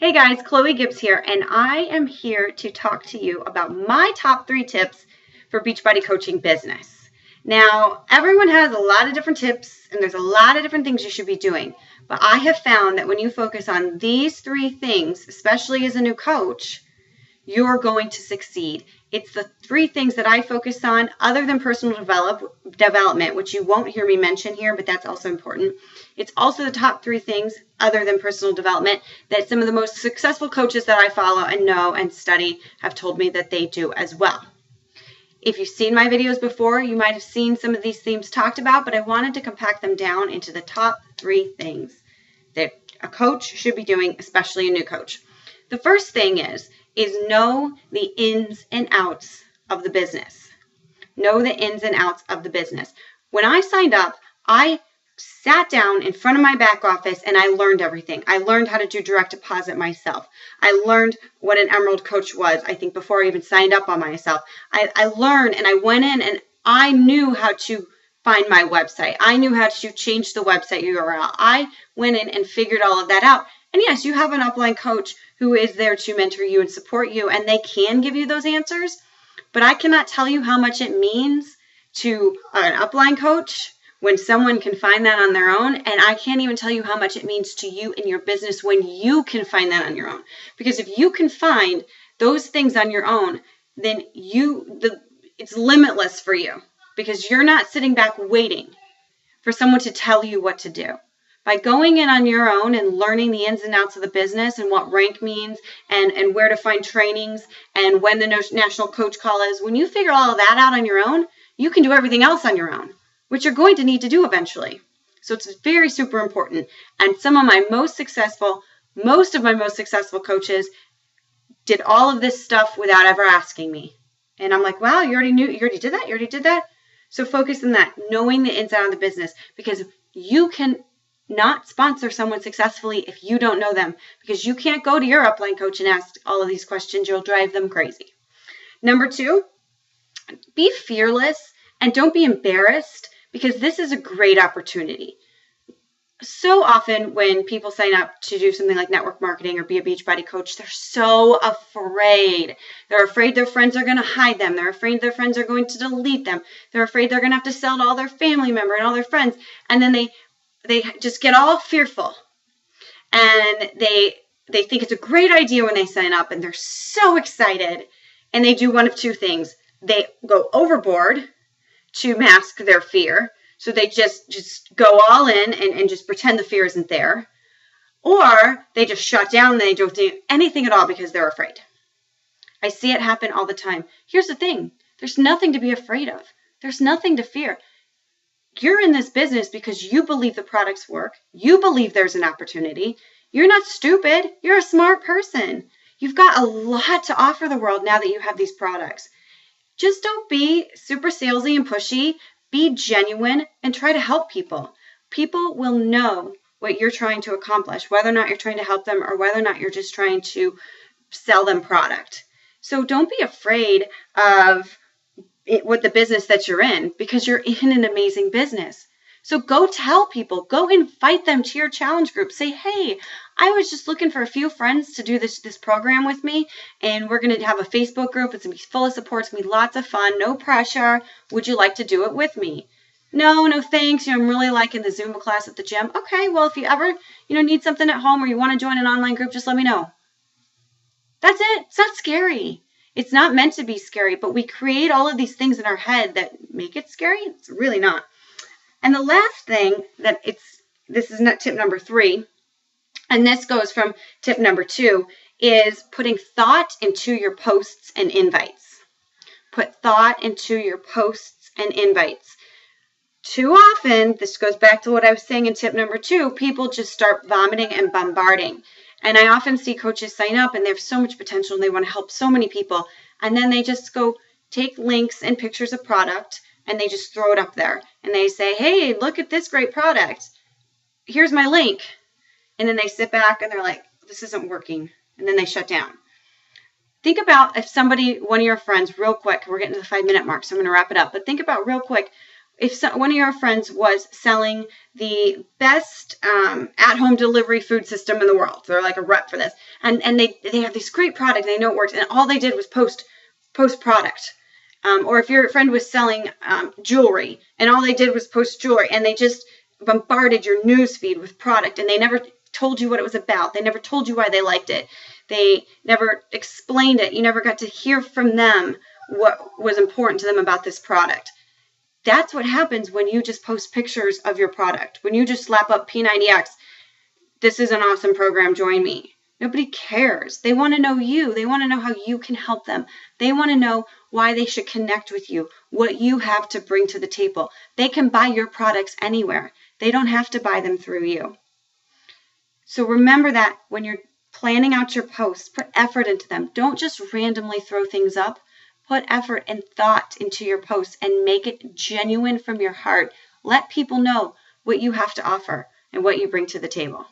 Hey guys, Chloe Gibbs here, and I am here to talk to you about my top 3 tips for Beachbody coaching business. Now, everyone has a lot of different tips, and there's a lot of different things you should be doing, but I have found that when you focus on these 3 things, especially as a new coach, you're going to succeed. It's the 3 things that I focus on other than personal development, which you won't hear me mention here, but that's also important. It's also the top 3 things other than personal development that some of the most successful coaches that I follow and know and study have told me that they do as well. If you've seen my videos before, you might have seen some of these themes talked about, but I wanted to compact them down into the top 3 things that a coach should be doing, especially a new coach. The first thing is know the ins and outs of the business. Know the ins and outs of the business. When I signed up, I sat down in front of my back office and I learned everything. I learned how to do direct deposit myself. I learned what an Emerald coach was, I think, before I even signed up on myself. I learned and I went in and I knew how to find my website. I knew how to change the website URL. I went in and figured all of that out. And yes, you have an upline coach who is there to mentor you and support you, and they can give you those answers. But I cannot tell you how much it means to an upline coach when someone can find that on their own. And I can't even tell you how much it means to you in your business when you can find that on your own. Because if you can find those things on your own, then it's limitless for you, because you're not sitting back waiting for someone to tell you what to do. By going in on your own and learning the ins and outs of the business and what rank means and where to find trainings and when the national coach call is, when you figure all of that out on your own, you can do everything else on your own, which you're going to need to do eventually. So it's very super important. And most of my most successful coaches did all of this stuff without ever asking me. And I'm like, wow, you already did that? So focus on that, knowing the ins and outs of the business, because you can not sponsor someone successfully if you don't know them, because you can't go to your upline coach and ask all of these questions. You'll drive them crazy. Number 2, be fearless and don't be embarrassed, because this is a great opportunity. So often when people sign up to do something like network marketing or be a Beachbody coach, they're so afraid. They're afraid their friends are going to hide them. They're afraid their friends are going to delete them. They're afraid they're going to have to sell to all their family members and all their friends. And then they just get all fearful. And they think it's a great idea when they sign up, and they're so excited. And they do one of 2 things. They go overboard to mask their fear. So they just go all in and just pretend the fear isn't there. Or they just shut down and they don't do anything at all because they're afraid. I see it happen all the time. Here's the thing. There's nothing to be afraid of. There's nothing to fear. You're in this business because you believe the products work. You believe there's an opportunity. You're not stupid. You're a smart person. You've got a lot to offer the world now that you have these products. Just don't be super salesy and pushy. Be genuine and try to help people. People will know what you're trying to accomplish, whether or not you're trying to help them or whether or not you're just trying to sell them product. So don't be afraid of what the business that you're in, because you're in an amazing business. So go tell people, go invite them to your challenge group. Say, hey, I was just looking for a few friends to do this program with me, and we're going to have a Facebook group. It's going to be full of support. It's going to be lots of fun, no pressure. Would you like to do it with me? No thanks. I'm really liking the Zumba class at the gym. Okay, well, if you ever need something at home or you want to join an online group, just let me know. That's it. It's not scary. It's not meant to be scary, but we create all of these things in our head that make it scary. It's really not. And the last thing this is not tip number 3, and this goes from tip number 2, is putting thought into your posts and invites. Put thought into your posts and invites. Too often, this goes back to what I was saying in tip number 2, people just start vomiting and bombarding. And I often see coaches sign up and they have so much potential and they want to help so many people. And then they just go take links and pictures of product and they just throw it up there. And they say, hey, look at this great product. Here's my link. And then they sit back and they're like, this isn't working. And then they shut down. Think about if one of your friends, real quick, we're getting to the 5-minute mark, so I'm going to wrap it up. But think about real quick, if one of your friends was selling the best at-home delivery food system in the world, they're like a rep for this, and they have this great product, they know it works, and all they did was post product. Or if your friend was selling jewelry, and all they did was post jewelry, and they just bombarded your news feed with product, and they never told you what it was about, they never told you why they liked it, they never explained it, you never got to hear from them what was important to them about this product. That's what happens when you just post pictures of your product. When you just slap up P90X, this is an awesome program, join me. Nobody cares. They want to know you. They want to know how you can help them. They want to know why they should connect with you, what you have to bring to the table. They can buy your products anywhere. They don't have to buy them through you. So remember that when you're planning out your posts, put effort into them. Don't just randomly throw things up. Put effort and thought into your posts and make it genuine from your heart. Let people know what you have to offer and what you bring to the table.